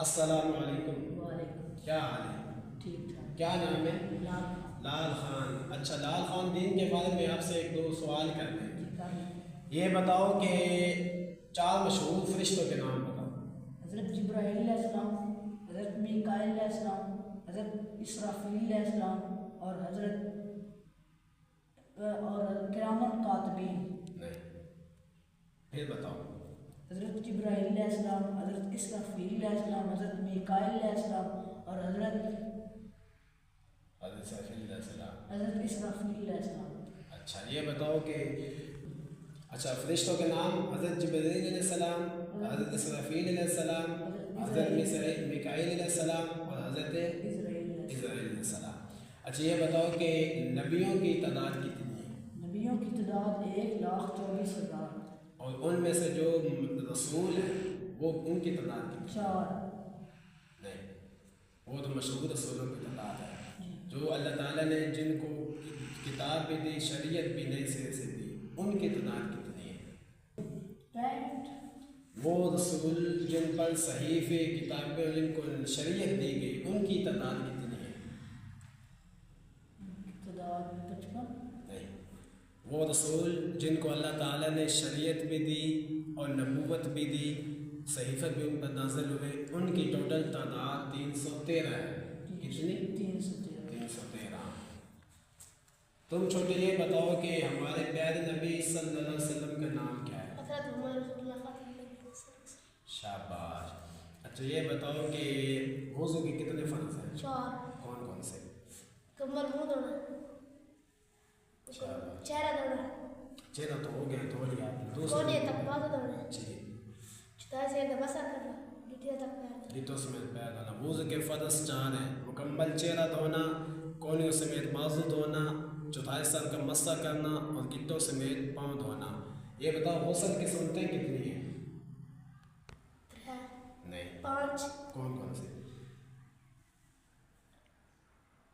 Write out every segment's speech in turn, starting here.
السلام علیکم، وعلیکم کیا حال ہے؟ ٹھیک ٹھاک. کیا نام ہے؟ لال لال خان. اچھا لال خان، دین کے بارے میں آپ سے ایک دو سوال کرنے ہیں. جی کام. یہ بتاؤ کہ چار مشہور فرشتوں کے نام بتاؤ. حضرت جبرائیل علیہ السلام، حضرت میکائیل علیہ السلام، حضرت اسرافیل علیہ السلام اور حضرت کرامن کاتبین. نہیں، پھر بتاؤ. حضرت جبرائیل علیہ السلام، حضرت اسرافیل علیہ السلام، حضرت میکائیل علیہ السلام اور حضرت اسرافیل علیہ السلام. حضرت اسرافیل علیہ السلام. اچھا یہ بتاؤ کہ اچھا فرشتوں کے نام حضرت جبرائیل علیہ السلام، حضرت اسرافیل علیہ السلام، حضرت میکائیل علیہ السلام اور حضرت اسرائیل علیہ السلام. اچھا یہ بتاؤ کہ نبیوں کی تعداد کتنی ہے؟ نبیوں کی تعداد 1,24,000. اور ان میں سے جو رسول ہیں وہ ان کی تعداد کتنی؟ 4. نہیں، وہ تو مشہور رسولوں کی تعداد ہے. جو اللہ تعالیٰ نے جن کو کتاب بھی دی، شریعت بھی نئی سرے سے دی، ان کی تعداد کتنی ہے؟ وہ رسول جن پر صحیفے کتابیں جن کو شریعت دی گئی، ان کی تعداد کتنی ہے؟ تعداد 55. نہیں، وہ رسول جن کو اللہ تعالیٰ نے شریعت بھی دی اور نبوت بھی دی، صحیفت بھی ان پر نازل ہوئے، ان کی ٹوٹل تعداد 313 ہے. کتنی؟ 313. تم چھوٹے یہ بتاؤ کہ ہمارے پیارے نبی صلی اللہ علیہ وسلم کا نام کیا ہے؟ شاباش. اچھا یہ بتاؤ کہ وضو کے کتنے فرض ہیں؟ 4. کون کون سے؟ کمر منہ دھونا، شاباش. چہرہ دھونا، چہرہ تو ہو گیا، دھو لیا آپ نے. کونے تک بازو دھونا، جی. چوتھائی سے مسا کرنا، گٹھیا تک پیر دھونا. ریتوں سمیت پیر دھونا. وضو کے فرض 4 ہیں: مکمل چہرہ دھونا، کونیوں سمیت بازو دھونا، چوتھائی سر کا مسا کرنا اور گٹوں سمیت پاؤں دھونا. یہ بتاؤ غسل کی سنتیں کتنی ہیں؟ نہیں. 5. کون کون سے؟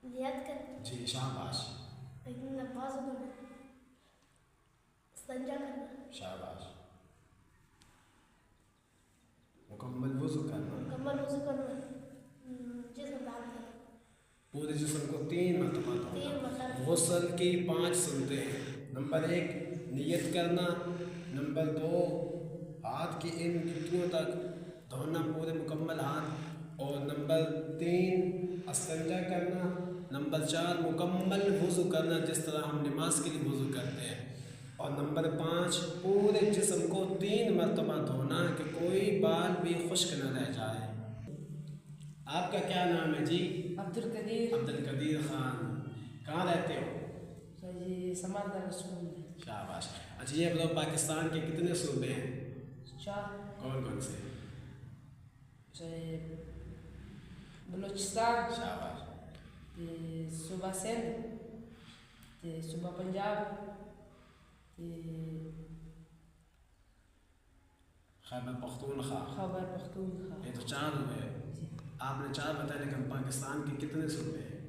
نیت کرنا، جی شاباش. بازو دھونا، استنجا کرنا، شاباش. مکمل وضو کرنا، مکمل وضو کرنا، جسم ڈالنا، پورے جسم کو 3 مرتبہ 3 دھونا. مرتبہ. غسل کی 5 سنتیں ہیں. نمبر 1 نیت کرنا، نمبر 2 ہاتھ کی ان گٹھیوں تک دھونا پورے مکمل ہاتھ، اور نمبر 3 استنجا کرنا، نمبر 4 مکمل وضو کرنا جس طرح ہم نماز کے لیے وضو کرتے ہیں، اور نمبر 5 پورے جسم کو 3 مرتبہ دھونا کہ کوئی بال بھی خشک نہ رہ جائے. آپ کا کیا نام ہے جی؟ عبدالقدیر. عبدالقدیر خان. کہاں رہتے ہو؟ جی سمندر رسول. شاباش. اچھا یہ بتاؤ پاکستان کے کتنے صوبے ہیں؟ 4. کون کون سے؟ بلوچستان، شاباش. صوبہ سندھ، صوبہ پنجاب، خیبر پختونخوا. خیبر پختونخوا. یہ تو 4 ہوئے. آپ نے 4 بتایا، لیکن پاکستان کے کتنے صوبے ہیں؟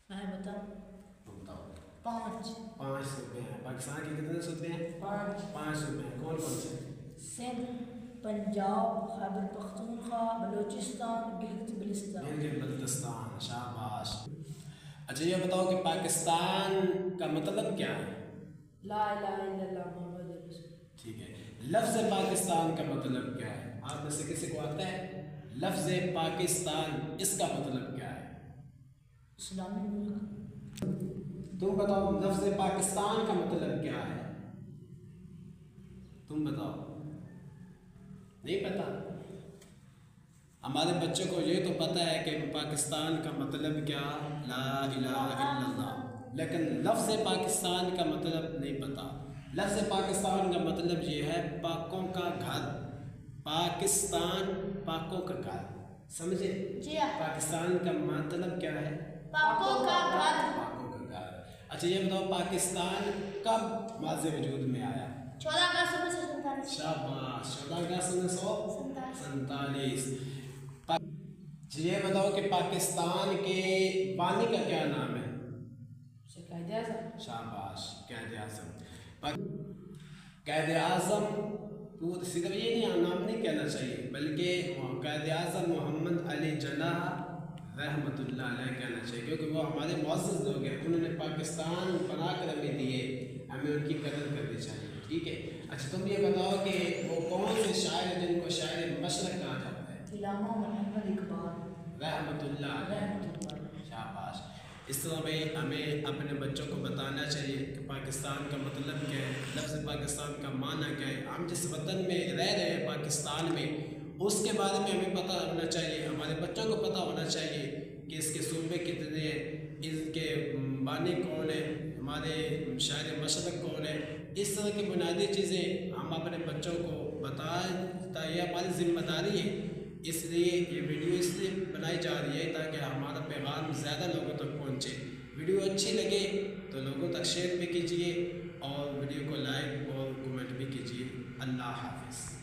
میں بتاؤں. تم بتاؤ. 5. 5 صوبے ہیں. پاکستان کے کتنے صوبے ہیں؟ 5 صوبے ہیں. کون کون سے؟ سندھ، پنجاب، خیبر پختونخوا، بلوچستان، گلگت بلتستان. گلگت بلتستان. شاباش. اچھا یہ بتاؤ کہ پاکستان کا مطلب کیا ہے؟ لا الہ الا اللہ محمد رسول. ٹھیک ہے. لفظ پاکستان کا مطلب کیا ہے؟ آپ میں سے کسی کو آتا ہے؟ لفظ پاکستان اس کا مطلب کیا ہے؟ اسلامی ملک. تم بتاؤ لفظ پاکستان کا مطلب کیا ہے؟ تم بتاؤ. نہیں پتا؟ ہمارے بچوں کو یہ تو پتہ ہے کہ پاکستان کا مطلب کیا، لا الہ الا اللہ، لیکن لفظ پاکستان کا مطلب نہیں پتا. لفظ پاکستان کا مطلب یہ ہے پاکوں کا گھر. پاکستان پاکوں کا گھر. سمجھے؟ جی ہاں. پاکستان کا مطلب کیا ہے؟ پاکوں کا گھر. پاکوں کا گھر. اچھا یہ بتاؤ پاکستان کب ماضی وجود میں آیا؟ 14 اگست 1947. شاباش. 14 اگست 1947. یہ بتاؤ کہ پاکستان کے بانی کا کیا نام ہے؟ قائد اعظم. شاباش. قائد اعظم. قائد اعظم صرف یہ نہیں نام نہیں کہنا چاہیے بلکہ قائد اعظم محمد علی جناح رحمۃ اللہ علیہ کہنا چاہیے، کیونکہ وہ ہمارے معزز لوگ ہیں، انہوں نے پاکستان بنا کر ہمیں دیے، ہمیں ان کی قدر کرنی چاہیے، ٹھیک ہے۔ اچھا تم یہ بتاؤ کہ وہ کون سے شاعر ہیں جن کو شاعر مشرق کہا جاتا ہے؟ علامہ محمد اقبال رحمۃ اللہ علیہ، شاباش۔ اس طرح میں ہمیں اپنے بچوں کو بتانا چاہیے کہ پاکستان کا مطلب کیا ہے، لفظ پاکستان کا معنی کیا ہے، ہم جس وطن میں رہ رہے ہیں پاکستان میں اس کے بارے میں ہمیں پتہ ہونا چاہیے، ہمارے بچوں کو پتہ ہونا چاہیے کہ اس کے صوبے کتنے ہیں، اس کے بانی کون ہیں، ہمارے شاعر مشرق کون ہیں، اس طرح کی بنیادی چیزیں ہم اپنے بچوں کو بتائیں، تو یہ ہماری ذمہ داری ہے۔ اس لیے یہ ویڈیو اس لیے بنائی جا رہی ہے تاکہ ہمارا پیغام زیادہ لوگوں تک پہنچے۔ ویڈیو اچھی لگے تو لوگوں تک شیئر بھی کیجیے اور ویڈیو کو لائک اور کمنٹ بھی کیجیے۔ اللہ حافظ۔